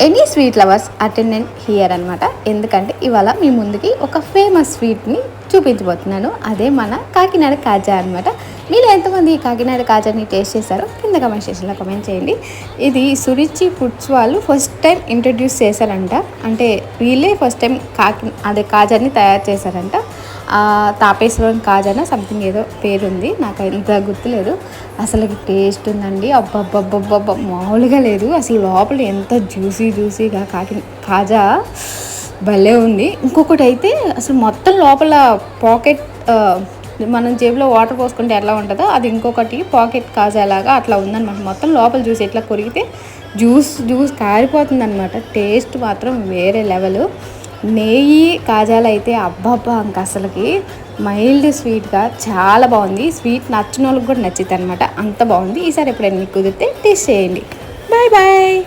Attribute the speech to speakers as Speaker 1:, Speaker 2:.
Speaker 1: Any sweet lovers attendant here అనమాట. ఎందుకంటే ఇవాళ మీ ముందుకి ఒక ఫేమస్ స్వీట్ని చూపించబోతున్నాను. అదే మన కాకినాడ కాజా అనమాట. మీరు ఎంతమంది ఈ కాకినాడ కాజాని టేస్ట్ చేశారో కింద కమెంట్ సెక్షన్లో కమెంట్ చేయండి. ఇది సురుచి ఫుడ్స్ వాళ్ళు ఫస్ట్ టైం ఇంట్రడ్యూస్ చేశారంట. అంటే వీళ్ళే ఫస్ట్ టైం కాజాని తయారు చేశారంట. తాపేశ్వరం కాజానా సంథింగ్ ఏదో పేరుంది, నాకు ఎంత గుర్తులేదు. అసలు టేస్ట్ ఉందండి, అబ్బబ్బబ్బబ్బబ్బ మామూలుగా లేదు. అసలు లోపల ఎంత జ్యూసీగా కాజా భలే ఉంది. ఇంకొకటి అయితే అసలు మొత్తం లోపల పాకెట్, మనం జేబులో వాటర్ పోసుకుంటే ఎట్లా ఉంటుందో అది ఇంకొకటి పాకెట్ కాజాలాగా అట్లా ఉందన్నమాట. మొత్తం లోపల జ్యూస్ ఎట్లా కొరిగితే జ్యూస్ కారిపోతుంది అనమాట. టేస్ట్ మాత్రం వేరే లెవెల్. నెయ్యి కాజాలు అయితే అబ్బబ్బా ఇంక అసలుకి మైల్డ్ స్వీట్గా చాలా బాగుంది. స్వీట్ నచ్చిన వాళ్ళకి కూడా నచ్చింది అనమాట, అంత బాగుంది. ఈసారి ఎప్పుడైనా మీకు కుదిరితే టేస్ట్ చేయండి. Bye bye.